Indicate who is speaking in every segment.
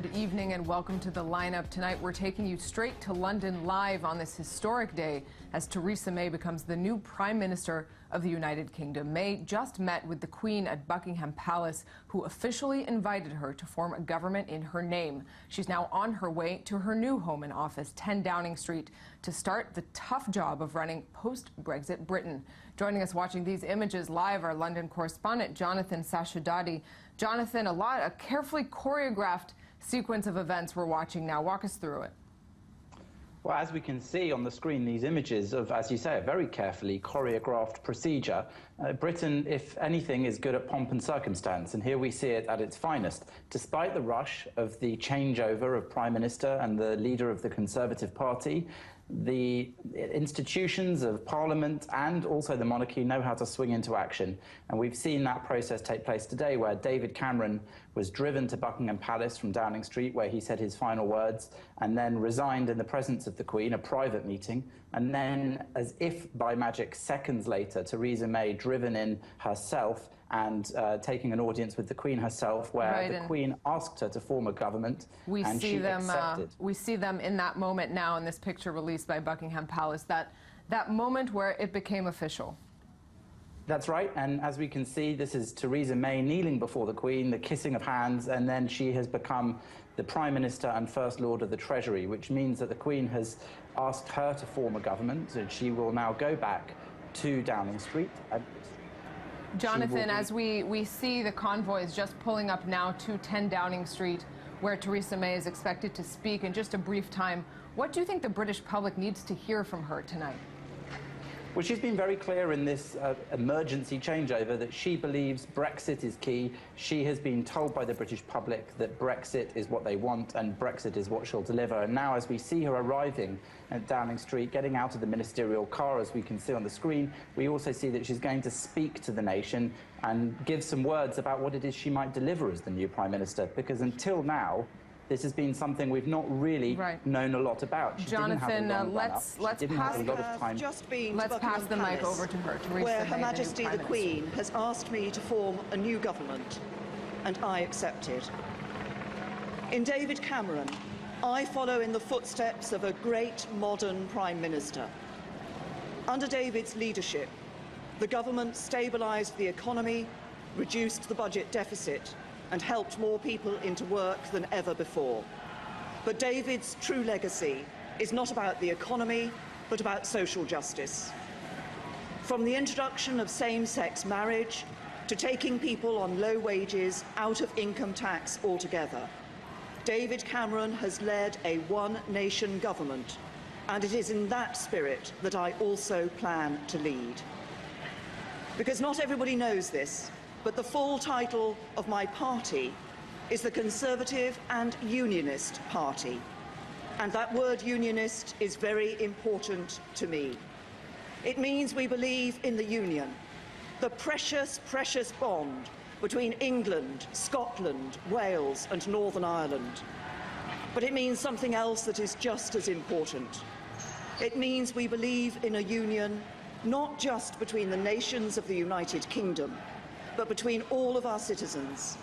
Speaker 1: Good evening and welcome to The Lineup. Tonight we're taking you straight to London live on this historic day as Theresa May becomes the new Prime Minister of the United Kingdom. May just met with the Queen at Buckingham Palace, who officially invited her to form a government in her name. She's now on her way to her new home and office, 10 Downing Street, to start the tough job of running post-Brexit Britain. Joining us watching these images live, our London correspondent, Jonathan Sacerdoti. Jonathan, a carefully choreographed sequence of events we're watching now. Walk us through it.
Speaker 2: Well, as we can see on the screen, these images of, as you say, a very carefully choreographed procedure. Britain, if anything, is good at pomp and circumstance, and here we see it at its finest. Despite the rush of the changeover of Prime Minister and the leader of the Conservative Party, the institutions of Parliament and also the monarchy know how to swing into action. And we've seen that process take place today, where David Cameron was driven to Buckingham Palace from Downing Street, where he said his final words, and then resigned in the presence of the Queen, a private meeting. And then, as if by magic, seconds later, Theresa May driven in herself and taking an audience with the Queen herself, where the Queen asked her to form a government, and she accepted.
Speaker 1: We see them in that moment now in this picture released by Buckingham Palace, that moment where it became official.
Speaker 2: That's right, and as we can see, this is Theresa May kneeling before the Queen, the kissing of hands, and then she has become the Prime Minister and First Lord of the Treasury, which means that the Queen has asked her to form a government, and she will now go back to Downing Street.
Speaker 1: Jonathan, as we see the convoys just pulling up now to 10 Downing Street, where Theresa May is expected to speak in just a brief time, what do you think the British public needs to hear from her tonight?
Speaker 2: Well, she's been very clear in this emergency changeover that she believes Brexit is key. She has been told by the British public that Brexit is what they want and Brexit is what she'll deliver. And now, as we see her arriving at Downing Street, getting out of the ministerial car, as we can see on the screen, we also see that she's going to speak to the nation and give some words about what it is she might deliver as the new Prime Minister. Because until now, this has been something we've not really known a lot about.
Speaker 1: Jonathan, let's pass the mic over to her.
Speaker 3: Where Her Majesty the Queen has asked me to form a new government, and I accepted. In David Cameron, I follow in the footsteps of a great modern Prime Minister. Under David's leadership, the government stabilised the economy, reduced the budget deficit, and helped more people into work than ever before. But David's true legacy is not about the economy, but about social justice. From the introduction of same-sex marriage to taking people on low wages out of income tax altogether, David Cameron has led a one-nation government, and it is in that spirit that I also plan to lead. Because not everybody knows this, but the full title of my party is the Conservative and Unionist Party. And that word unionist is very important to me. It means we believe in the Union, the precious, precious bond between England, Scotland, Wales and Northern Ireland. But it means something else that is just as important. It means we believe in a union not just between the nations of the United Kingdom, but between all of our citizens,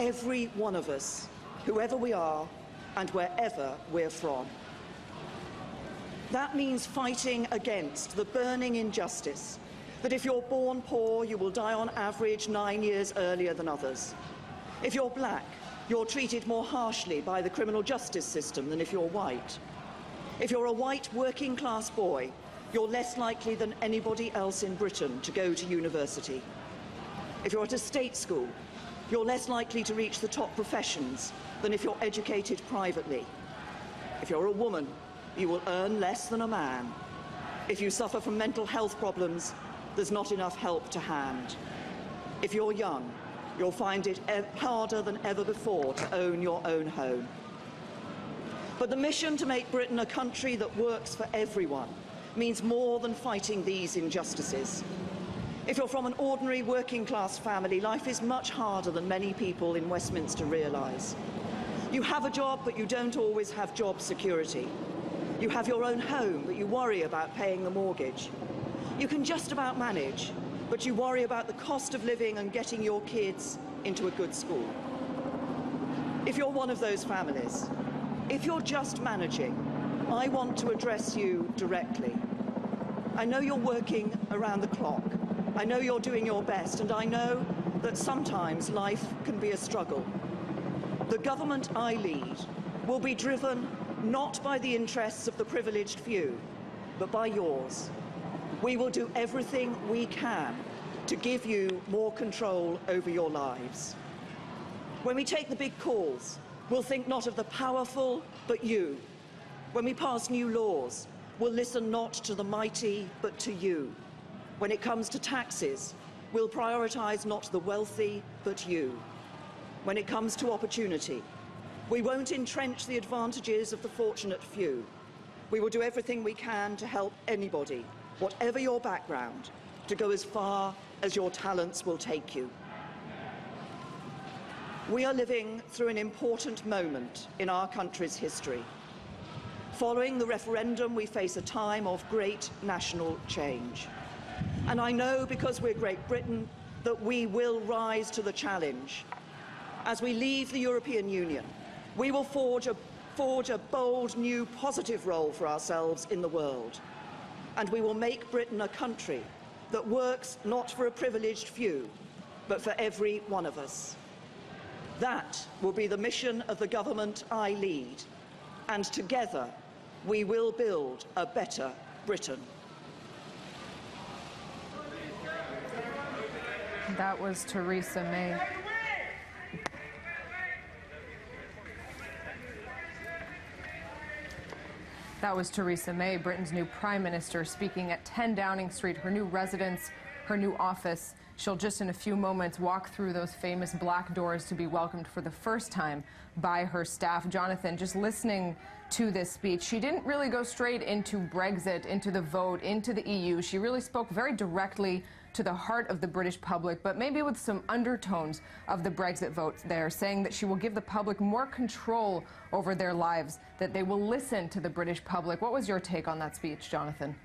Speaker 3: every one of us, whoever we are and wherever we're from. That means fighting against the burning injustice that if you're born poor, you will die on average 9 years earlier than others. If you're black, you're treated more harshly by the criminal justice system than if you're white. If you're a white working-class boy, you're less likely than anybody else in Britain to go to university. If you're at a state school, you're less likely to reach the top professions than if you're educated privately. If you're a woman, you will earn less than a man. If you suffer from mental health problems, there's not enough help to hand. If you're young, you'll find it harder than ever before to own your own home. But the mission to make Britain a country that works for everyone means more than fighting these injustices. If you're from an ordinary working-class family, life is much harder than many people in Westminster realise. You have a job, but you don't always have job security. You have your own home, but you worry about paying the mortgage. You can just about manage, but you worry about the cost of living and getting your kids into a good school. If you're one of those families, if you're just managing, I want to address you directly. I know you're working around the clock. I know you're doing your best, and I know that sometimes life can be a struggle. The government I lead will be driven not by the interests of the privileged few, but by yours. We will do everything we can to give you more control over your lives. When we take the big calls, we'll think not of the powerful, but you. When we pass new laws, we'll listen not to the mighty, but to you. When it comes to taxes, we'll prioritise not the wealthy, but you. When it comes to opportunity, we won't entrench the advantages of the fortunate few. We will do everything we can to help anybody, whatever your background, to go as far as your talents will take you. We are living through an important moment in our country's history. Following the referendum, we face a time of great national change. And I know, because we're Great Britain, that we will rise to the challenge. As we leave the European Union, we will forge a bold, new, positive role for ourselves in the world. And we will make Britain a country that works not for a privileged few, but for every one of us. That will be the mission of the government I lead, and together we will build a better Britain.
Speaker 1: That was Theresa May. That was Theresa May, Britain's new Prime Minister, speaking at 10 Downing Street, her new residence, her new office. She'll just in a few moments walk through those famous black doors to be welcomed for the first time by her staff. Jonathan, just listening to this speech, she didn't really go straight into Brexit, into the vote, into the EU. She really spoke very directly to the heart of the British public, but maybe with some undertones of the Brexit vote there, saying that she will give the public more control over their lives, that they will listen to the British public. What was your take on that speech, Jonathan?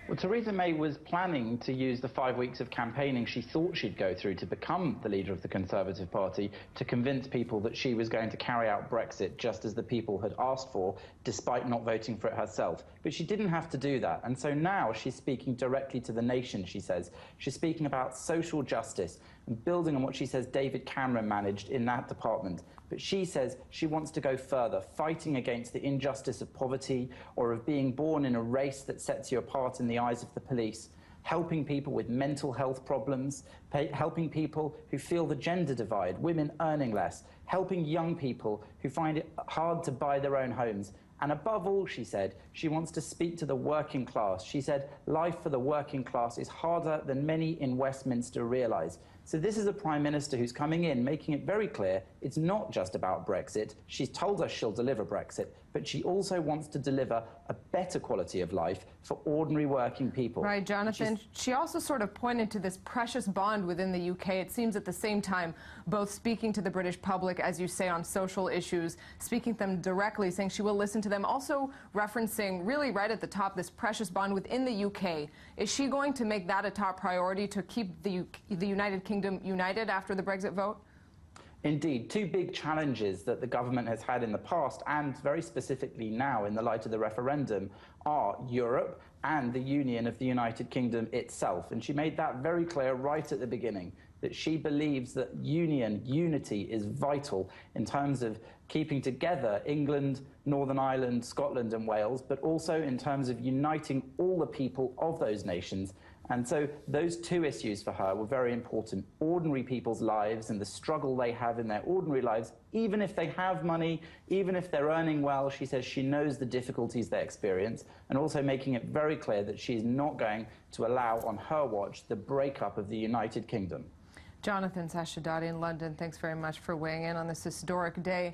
Speaker 2: Well, Theresa May was planning to use the 5 weeks of campaigning she thought she'd go through to become the leader of the Conservative Party to convince people that she was going to carry out Brexit just as the people had asked for, despite not voting for it herself. But she didn't have to do that. And so now she's speaking directly to the nation, she says. She's speaking about social justice and building on what she says David Cameron managed in that department. But she says she wants to go further, fighting against the injustice of poverty or of being born in a race that sets you apart in the eyes of the police, helping people with mental health problems, helping people who feel the gender divide, women earning less, helping young people who find it hard to buy their own homes. And above all, she said, she wants to speak to the working class. She said life for the working class is harder than many in Westminster realise. So this is a Prime Minister who's coming in, making it very clear it's not just about Brexit. She's told us she'll deliver Brexit, but she also wants to deliver a better quality of life for ordinary working people.
Speaker 1: Right, Jonathan. She also sort of pointed to this precious bond within the UK. It seems at the same time, both speaking to the British public, as you say, on social issues, speaking to them directly, saying she will listen to them, also referencing really right at the top this precious bond within the UK. Is she going to make that a top priority to keep the United Kingdom united after the Brexit vote?
Speaker 2: Indeed, two big challenges that the government has had in the past, and very specifically now in the light of the referendum, are Europe and the union of the United Kingdom itself. And she made that very clear right at the beginning, that she believes that unity is vital in terms of keeping together England, Northern Ireland, Scotland and Wales, but also in terms of uniting all the people of those nations. And so those two issues for her were very important. Ordinary people's lives and the struggle they have in their ordinary lives, even if they have money, even if they're earning well. She says she knows the difficulties they experience, and also making it very clear that she's not going to allow on her watch the breakup of the United Kingdom.
Speaker 1: Jonathan Sacerdoti in London, thanks very much for weighing in on this historic day.